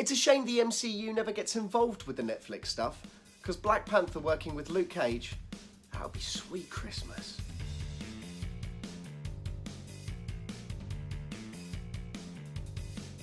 It's a shame the MCU never gets involved with the Netflix stuff, because Black Panther working with Luke Cage, that would be sweet Christmas.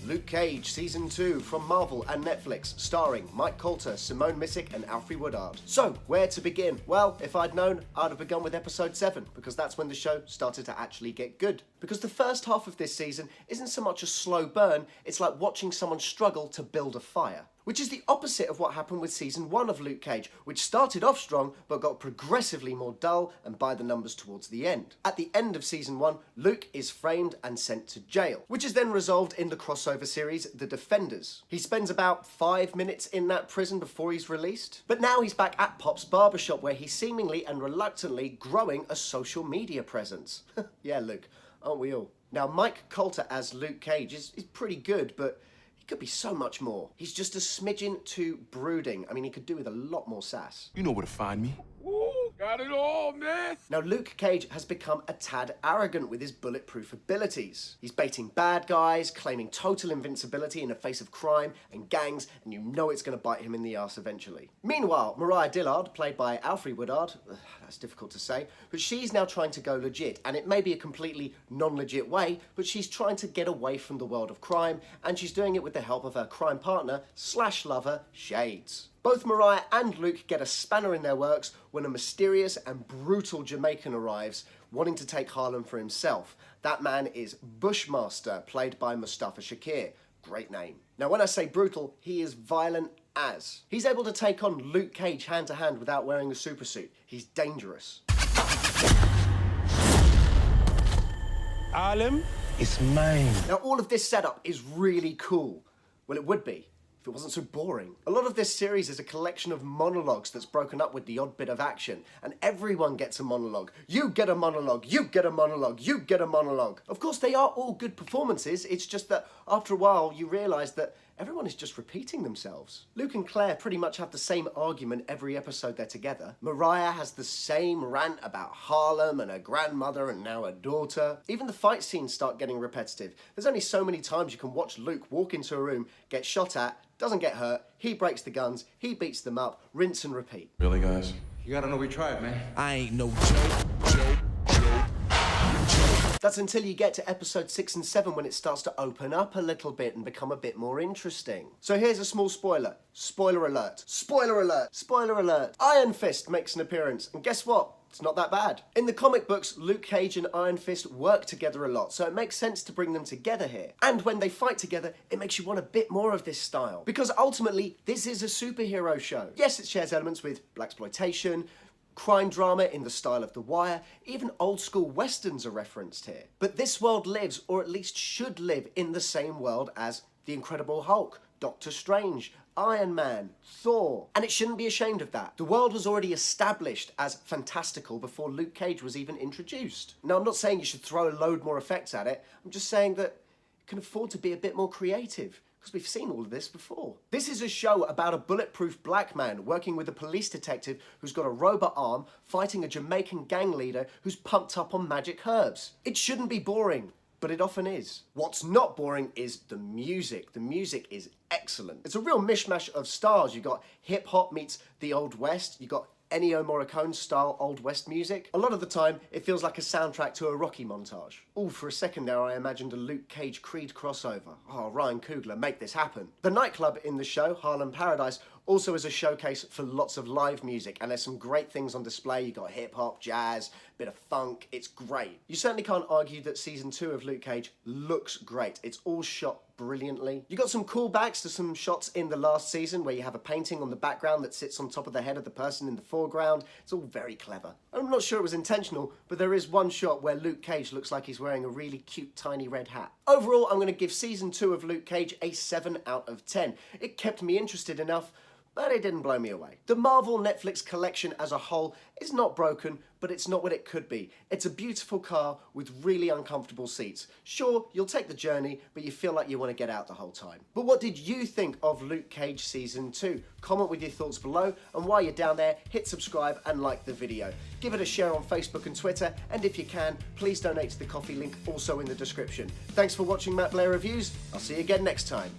Luke Cage Season 2 from Marvel and Netflix, starring Mike Colter, Simone Missick and Alfre Woodard. So, where to begin? Well, if I'd known, I'd have begun with episode 7, because that's when the show started to actually get good. Because the first half of this season isn't so much a slow burn, it's like watching someone struggle to build a fire. Which is the opposite of what happened with Season 1 of Luke Cage, which started off strong but got progressively more dull and by the numbers towards the end. At the end of Season 1, Luke is framed and sent to jail, which is then resolved in the crossover series The Defenders. He spends about 5 minutes in that prison before he's released, but now he's back at Pop's barbershop where he's seemingly and reluctantly growing a social media presence. Yeah, Luke, aren't we all? Now, Mike Colter as Luke Cage is pretty good, but he could be so much more. He's just a smidgen too brooding. I mean, he could do with a lot more sass. You know where to find me. Woo, got it all, man. Now, Luke Cage has become a tad arrogant with his bulletproof abilities. He's baiting bad guys, claiming total invincibility in the face of crime and gangs, and you know it's going to bite him in the ass eventually. Meanwhile, Mariah Dillard, played by Alfre Woodard, that's difficult to say, but she's now trying to go legit, and it may be a completely non-legit way, but she's trying to get away from the world of crime, and she's doing it with the help of her crime partner / lover, Shades. Both Mariah and Luke get a spanner in their works when a mysterious and brutal Jamaican arrives, wanting to take Harlem for himself. That man is Bushmaster, played by Mustafa Shakir. Great name. Now, when I say brutal, he is violent as. He's able to take on Luke Cage hand to hand without wearing a supersuit. He's dangerous. Harlem is mine. Now, all of this setup is really cool. Well, it would be if it wasn't so boring. A lot of this series is a collection of monologues that's broken up with the odd bit of action, and everyone gets a monologue. You get a monologue, you get a monologue, you get a monologue. Of course, they are all good performances, it's just that after a while you realise that everyone is just repeating themselves. Luke and Claire pretty much have the same argument every episode they're together. Mariah has the same rant about Harlem and her grandmother and now her daughter. Even the fight scenes start getting repetitive. There's only so many times you can watch Luke walk into a room, get shot at, doesn't get hurt, he breaks the guns, he beats them up, rinse and repeat. Really, guys? You gotta know we tried, man. I ain't no joke. That's until you get to episode 6 and 7 when it starts to open up a little bit and become a bit more interesting. So here's a small spoiler. Spoiler alert. Spoiler alert. Spoiler alert. Iron Fist makes an appearance, and guess what? It's not that bad. In the comic books, Luke Cage and Iron Fist work together a lot, so it makes sense to bring them together here. And when they fight together, it makes you want a bit more of this style. Because ultimately, this is a superhero show. Yes, it shares elements with blaxploitation, crime drama in the style of The Wire, even old school westerns are referenced here. But this world lives, or at least should live, in the same world as The Incredible Hulk, Doctor Strange, Iron Man, Thor, and it shouldn't be ashamed of that. The world was already established as fantastical before Luke Cage was even introduced. Now, I'm not saying you should throw a load more effects at it, I'm just saying that you can afford to be a bit more creative, because we've seen all of this before. This is a show about a bulletproof black man working with a police detective who's got a robot arm, fighting a Jamaican gang leader who's pumped up on magic herbs. It shouldn't be boring, but it often is. What's not boring is the music. The music is excellent. It's a real mishmash of styles. You've got hip-hop meets the Old West. You've got Ennio Morricone style Old West music. A lot of the time, it feels like a soundtrack to a Rocky montage. Oh, for a second there, I imagined a Luke Cage Creed crossover. Oh, Ryan Coogler, make this happen. The nightclub in the show, Harlem Paradise, also is a showcase for lots of live music, and there's some great things on display. You got hip-hop, jazz, bit of funk. It's great. You certainly can't argue that season 2 of Luke Cage looks great. It's all shot brilliantly. You got some callbacks to some shots in the last season where you have a painting on the background that sits on top of the head of the person in the foreground. It's all very clever. I'm not sure it was intentional, but there is one shot where Luke Cage looks like he's wearing a really cute tiny red hat. Overall, I'm going to give season 2 of Luke Cage a 7 out of 10. It kept me interested enough, but it didn't blow me away. The Marvel Netflix collection as a whole is not broken, but it's not what it could be. It's a beautiful car with really uncomfortable seats. Sure, you'll take the journey, but you feel like you want to get out the whole time. But what did you think of Luke Cage Season 2? Comment with your thoughts below, and while you're down there, hit subscribe and like the video. Give it a share on Facebook and Twitter, and if you can, please donate to the coffee link also in the description. Thanks for watching Matt Blair Reviews. I'll see you again next time.